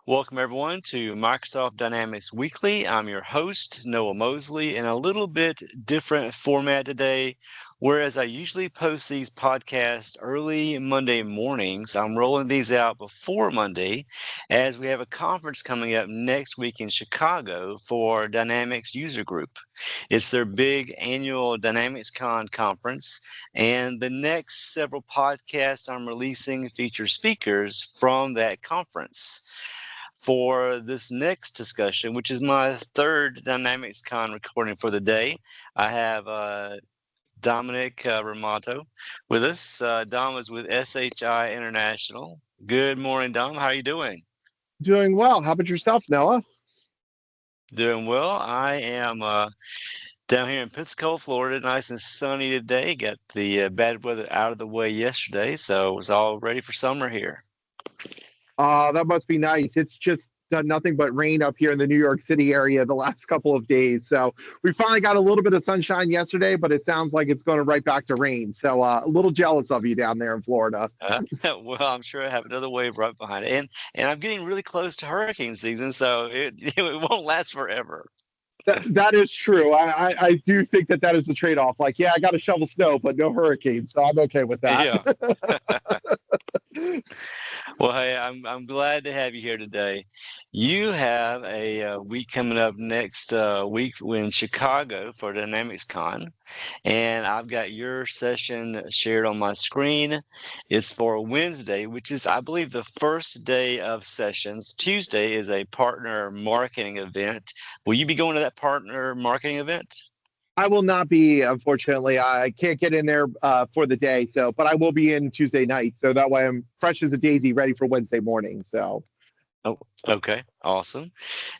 Welcome, everyone, to Microsoft Dynamics Weekly. I'm your host, Noah Mosley, in a little bit different format today. Whereas I usually post these podcasts early Monday mornings, I'm rolling these out before Monday as we have a conference coming up next week in Chicago for Dynamics User Group. It's their big annual DynamicsCon conference, and the next several podcasts I'm releasing feature speakers from that conference. For this next discussion, which is my third DynamicsCon recording for the day, I have Dominick Raimato with us. Dom is with SHI International. Good morning, Dom. How are you doing? Doing well. How about yourself, Noah? Doing well. I am down here in Pensacola, Florida. Nice and sunny today. Got the bad weather out of the way yesterday, so it was all ready for summer here. That must be nice. It's just done nothing but rain up here in the New York City area the last couple of days. So we finally got a little bit of sunshine yesterday, but it sounds like it's going right back to rain. So a little jealous of you down there in Florida. Well, I'm sure I have another wave right behind it, and I'm getting really close to hurricane season, so it won't last forever. That is true. I do think that is the trade-off. Like, yeah, I got to shovel snow, but no hurricane, so I'm okay with that. Yeah. Well, hey, I'm glad to have you here today. You have a week coming up next week in Chicago for DynamicsCon, and I've got your session shared on my screen. It's for Wednesday, which is, I believe, the first day of sessions. Tuesday is a partner marketing event. Will you be going to that partner marketing event? I will not be, unfortunately. I can't get in there for the day, but I will be in Tuesday night, so that way I'm fresh as a daisy, ready for Wednesday morning. So, Oh, okay, awesome.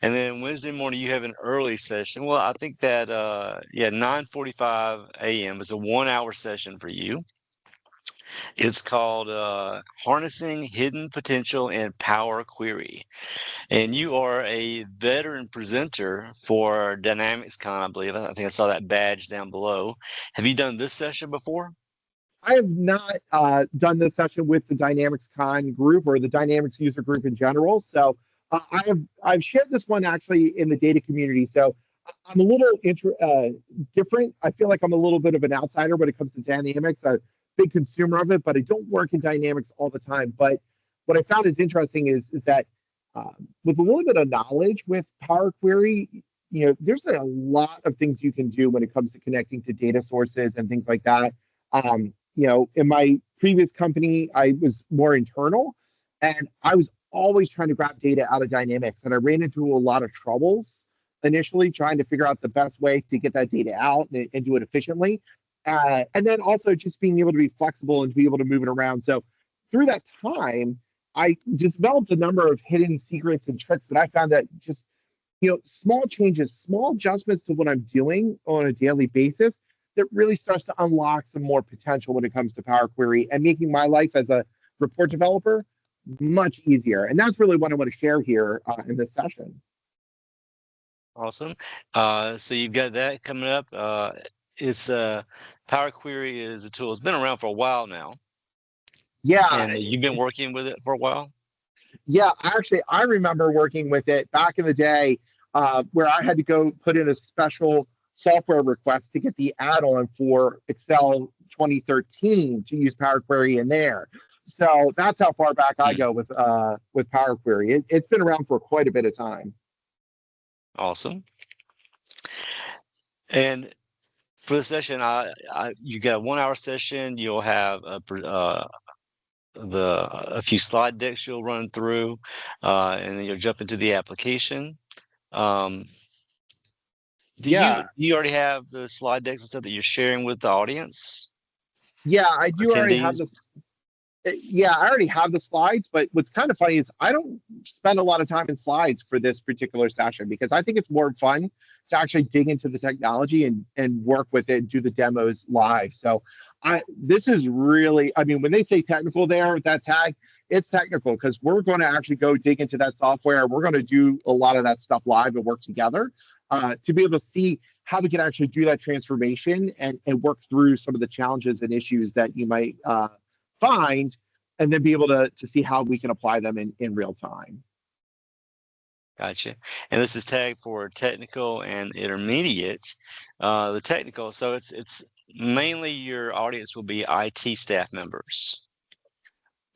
And then Wednesday morning you have an early session. Well, I think that 9:45 a.m. is a 1 hour session for you. It's called Harnessing Hidden Potential in Power Query. And you are a veteran presenter for DynamicsCon, I believe. I think I saw that badge down below. Have you done this session before? I have not done this session with the DynamicsCon group or the Dynamics user group in general. So I've shared this one actually in the data community. So I'm a little different. I feel like I'm a little bit of an outsider when it comes to Dynamics. I'm a big consumer of it, but I don't work in Dynamics all the time. But what I found is interesting is that with a little bit of knowledge with Power Query, there's a lot of things you can do when it comes to connecting to data sources and things like that. In my previous company, I was more internal and I was always trying to grab data out of Dynamics. And I ran into a lot of troubles initially trying to figure out the best way to get that data out and do it efficiently. And then also just being able to be flexible and to be able to move it around. So through that time, I just developed a number of hidden secrets and tricks that I found that just, small changes, small adjustments to what I'm doing on a daily basis that really starts to unlock some more potential when it comes to Power Query and making my life as a report developer much easier. And that's really what I want to share here in this session. Awesome. So you've got that coming up. It's Power Query is a tool. It's been around for a while now. Yeah. And you've been working with it for a while? Yeah, actually, I remember working with it back in the day where I had to go put in a special software request to get the add-on for Excel 2013 to use Power Query in there. So that's how far back I go with Power Query. It's been around for quite a bit of time. Awesome. And for the session, you got a 1 hour session. You'll have a few slide decks you'll run through, and then you'll jump into the application. Do you already have the slide decks and stuff that you're sharing with the audience? Yeah, I do already have this. Yeah, I already have the slides, but what's kind of funny is I don't spend a lot of time in slides for this particular session because I think it's more fun to actually dig into the technology and work with it and do the demos live. So this is really, I mean, when they say technical there with that tag, it's technical because we're going to actually go dig into that software. We're going to do a lot of that stuff live and work together to be able to see how we can actually do that transformation and work through some of the challenges and issues that you might find, and then be able to see how we can apply them in real time. Gotcha. And this is tagged for technical and intermediate. The technical, so it's mainly your audience will be IT staff members.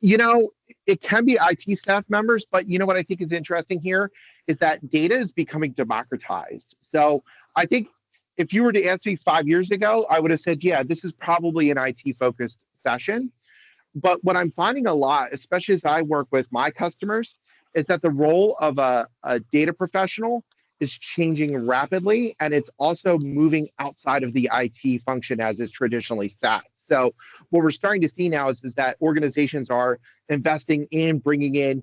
You know, it can be IT staff members, but you know what I think is interesting here is that data is becoming democratized. So I think if you were to answer me 5 years ago, I would have said, yeah, this is probably an IT focused session. But what I'm finding a lot, especially as I work with my customers, is that the role of a data professional is changing rapidly, and it's also moving outside of the IT function as it's traditionally sat. So what we're starting to see now is that organizations are investing in bringing in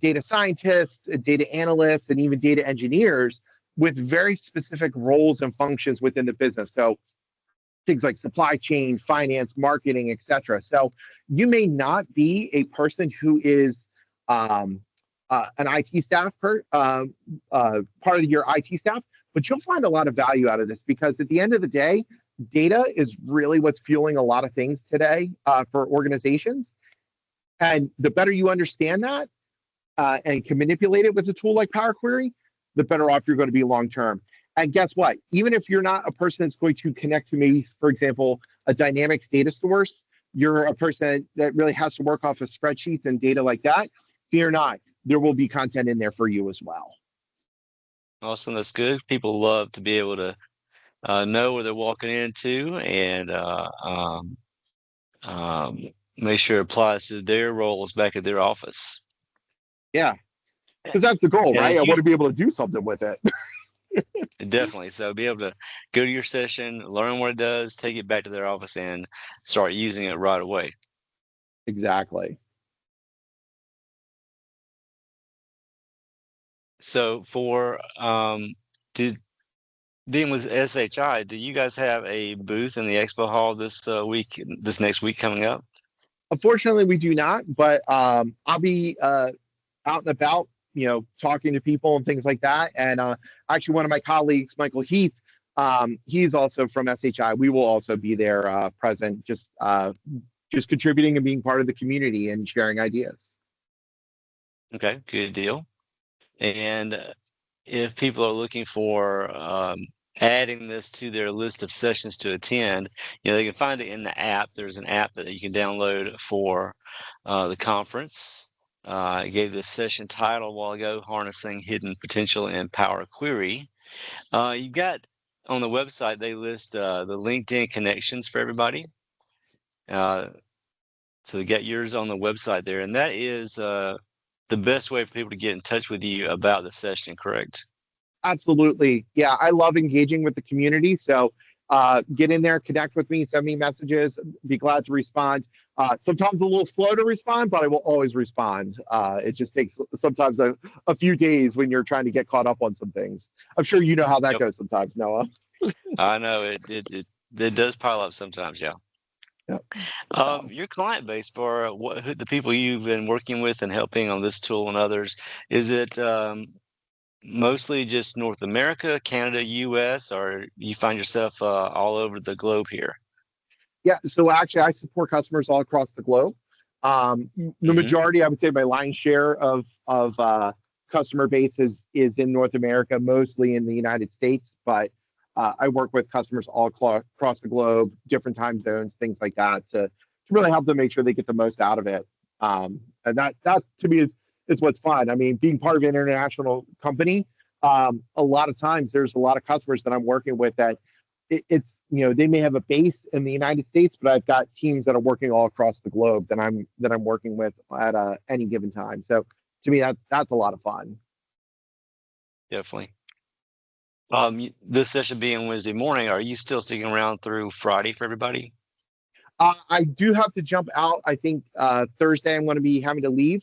data scientists, data analysts, and even data engineers with very specific roles and functions within the business. So things like supply chain, finance, marketing, etc. So you may not be a person who is an IT staff part of your IT staff, but you'll find a lot of value out of this because at the end of the day, data is really what's fueling a lot of things today for organizations. And the better you understand that and can manipulate it with a tool like Power Query, the better off you're going to be long term. And guess what? Even if you're not a person that's going to connect to maybe, for example, a Dynamics data source, you're a person that really has to work off of spreadsheets and data like that, fear not, there will be content in there for you as well. Awesome, that's good. People love to be able to know where they're walking into and make sure it applies to their roles back at their office. Yeah, because that's the goal, And right? I if you want to be able to do something with it. definitely so be able to go to your session, learn what it does, take it back to their office, and start using it right away. Exactly. So for did being with SHI, do you guys have a booth in the expo hall this next week coming up? Unfortunately, we do not, but I'll be out and about, talking to people and things like that. And actually, one of my colleagues, Michael Heath, he's also from SHI. We will also be there present, just contributing and being part of the community and sharing ideas. Okay, good deal. And if people are looking for adding this to their list of sessions to attend, they can find it in the app. There's an app that you can download for the conference. I gave this session title a while ago, Harnessing Hidden Potential in Power Query. You've got on the website, they list the LinkedIn connections for everybody. So you got yours on the website there, and that is the best way for people to get in touch with you about the session, correct? Absolutely. Yeah, I love engaging with the community. So get in there, connect with me, send me messages, be glad to respond. Sometimes a little slow to respond, but I will always respond. It just takes sometimes a few days when you're trying to get caught up on some things. I'm sure you know how that goes sometimes, Noah. I know it does pile up sometimes, yeah. Yep. Your client base for the people you've been working with and helping on this tool and others, is it mostly just North America, Canada, US, or you find yourself all over the globe here? Yeah, so actually, I support customers all across the globe. The majority, I would say, my lion's share of customer base is in North America, mostly in the United States. But I work with customers all across the globe, different time zones, things like that, to really help them make sure they get the most out of it. And that to me is what's fun. I mean, being part of an international company, a lot of times there's a lot of customers that I'm working with that it's they may have a base in the United States, but I've got teams that are working all across the globe that I'm working with at any given time. So to me, that's a lot of fun. Definitely. This session being Wednesday morning, are you still sticking around through Friday for everybody? I do have to jump out. I think Thursday I'm going to be having to leave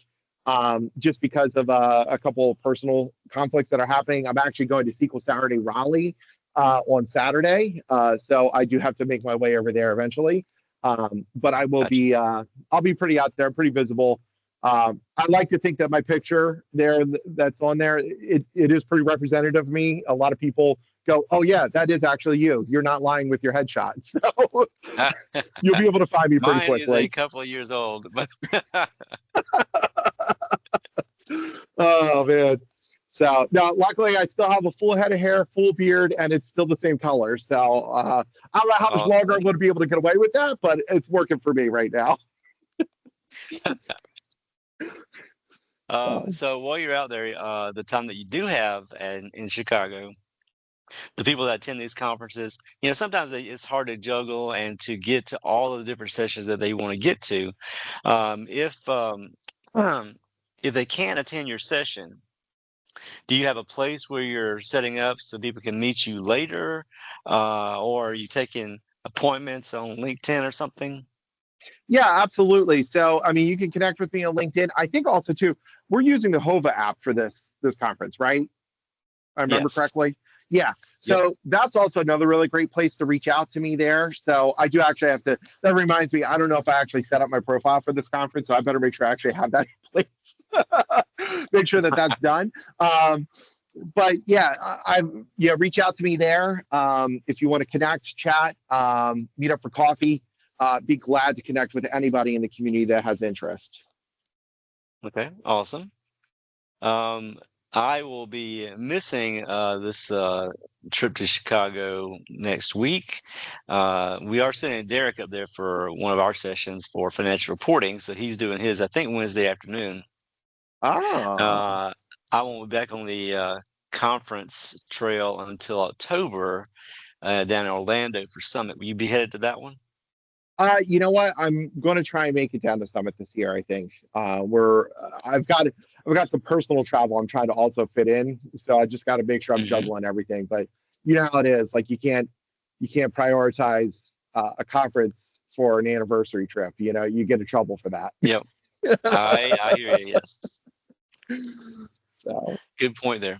just because of a couple of personal conflicts that are happening. I'm actually going to SQL Saturday Raleigh on Saturday, so I do have to make my way over there eventually. But I will be I'll be pretty out there, pretty visible. I like to think that my picture there that's on there, it is pretty representative of me. A lot of people go, oh yeah, that is actually you. You're not lying with your headshot. So you'll be able to find me pretty quickly. Mine is a couple of years old, but oh man. So no, luckily I still have a full head of hair, full beard, and it's still the same color. So I don't know how much longer I'm going to be able to get away with that, but it's working for me right now. So while you're out there, the time that you do have in Chicago, the people that attend these conferences, sometimes it's hard to juggle and to get to all of the different sessions that they want to get to. Um, if um, um, if they can't attend your session, do you have a place where you're setting up so people can meet you later, or are you taking appointments on LinkedIn or something? Yeah, absolutely. So, I mean, you can connect with me on LinkedIn. I think also too, we're using the Hova app for this conference, right? I remember Yes. correctly. Yeah. Yep. So that's also another really great place to reach out to me there. So I do actually have to, that reminds me, I don't know if I actually set up my profile for this conference, so I better make sure I actually have that in place. Make sure that that's done. But yeah, yeah, reach out to me there. If you want to connect, chat, meet up for coffee, be glad to connect with anybody in the community that has interest. Okay. Awesome. Um, I will be missing this trip to Chicago next week. We are sending Derek up there for one of our sessions for financial reporting, so he's doing his, I think, Wednesday afternoon. Ah, Uh, I won't be back on the conference trail until October down in Orlando for Summit. Will you be headed to that one? you know what? I'm going to try and make it down to Summit this year. I think I've got some personal travel I'm trying to also fit in, so I just got to make sure I'm Hmm. juggling everything. But you know how it is. Like you can't prioritize a conference for an anniversary trip. You know, you get in trouble for that. Yep. I hear you. Yes. So Good point there.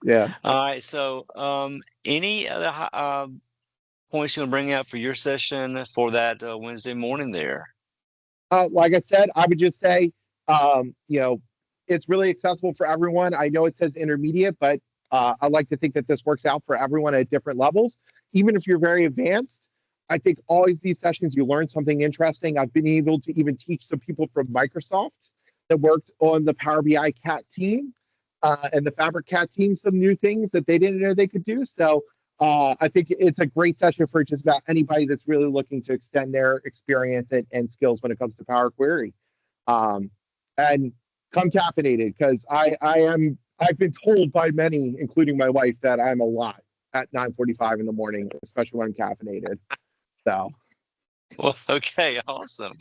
yeah. All right. So, any other points you want to bring out for your session for that Wednesday morning there? Like I said, I would just say, you know, it's really accessible for everyone. I know it says intermediate, but I like to think that this works out for everyone at different levels. Even if you're very advanced, I think always these sessions you learn something interesting. I've been able to even teach some people from Microsoft that worked on the Power BI Cat team and the Fabric Cat team some new things that they didn't know they could do. So I think it's a great session for just about anybody that's really looking to extend their experience and skills when it comes to Power Query. Um, and come caffeinated because I've been told by many, including my wife, that I'm a lot at 9:45 in the morning, especially when I'm caffeinated. So Well, okay, awesome.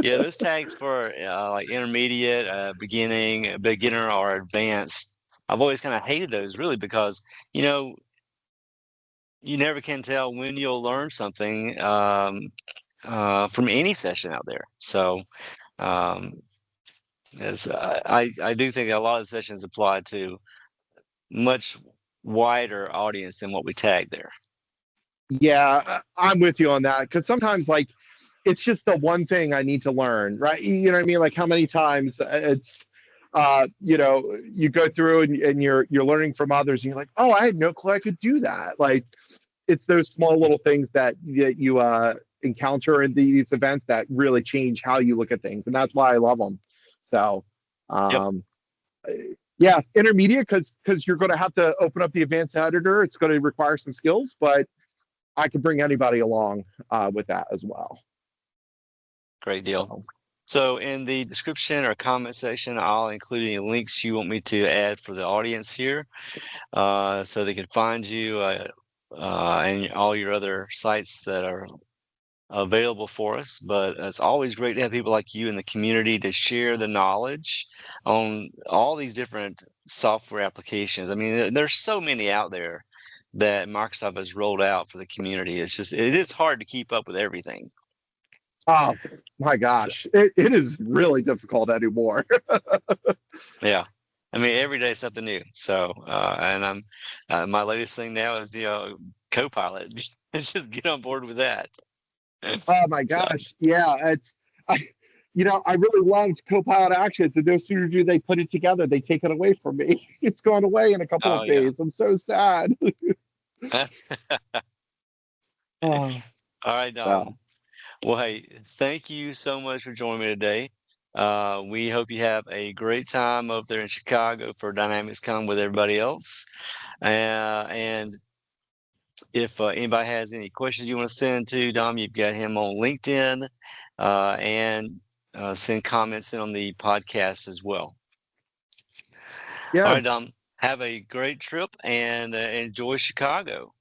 Yeah, this tags for like intermediate, beginner, or advanced. I've always kind of hated those really because you know you never can tell when you'll learn something from any session out there. So um, as I do think a lot of the sessions apply to much wider audience than what we tag there. yeah, I'm with you on that because sometimes like it's just the one thing I need to learn, right? You know what I mean? Like how many times it's you know, you go through and you're learning from others and you're like, oh, I had no clue I could do that. Like it's those small little things that you encounter in these events that really change how you look at things, and that's why I love them. So, Yep. um, yeah, intermediate because you're going to have to open up the advanced editor. It's going to require some skills, but I could bring anybody along with that as well. Great deal. So, So in the description or comment section, I'll include any links you want me to add for the audience here, so they can find you and all your other sites that are available for us. But it's always great to have people like you in the community to share the knowledge on all these different software applications. I mean, there's so many out there that Microsoft has rolled out for the community. It is hard to keep up with everything. oh my So, gosh, it is really difficult anymore. yeah. I mean, every day is something new. So, and my latest thing now is, Copilot. Just get on board with that. Oh my So, gosh, yeah, I, you know, I really loved Copilot Actions, and no sooner do they put it together, they take it away from me. It's gone away in a couple oh of yeah. days. I'm so sad. Oh, All right, so Dom. Well, hey, thank you so much for joining me today. We hope you have a great time up there in Chicago for DynamicsCon with everybody else. And if anybody has any questions you want to send to Dom, you've got him on LinkedIn, and send comments in on the podcast as well. Yeah. All right, Dom, have a great trip and enjoy Chicago.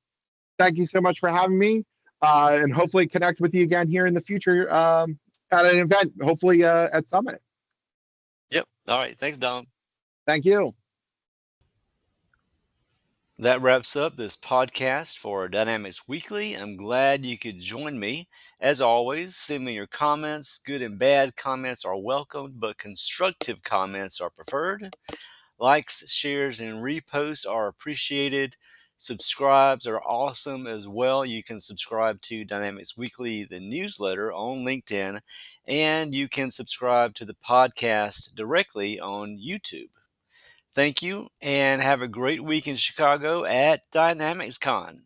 Thank you so much for having me, and hopefully connect with you again here in the future at an event, hopefully at Summit. Yep. All right. Thanks, Dom. Thank you. That wraps up this podcast for Dynamics Weekly. I'm glad you could join me. As always, send me your comments. Good and bad comments are welcomed, but constructive comments are preferred. Likes, shares, and reposts are appreciated. Subscribes are awesome as well. You can subscribe to Dynamics Weekly, the newsletter, on LinkedIn, and you can subscribe to the podcast directly on YouTube. Thank you, and have a great week in Chicago at DynamicsCon.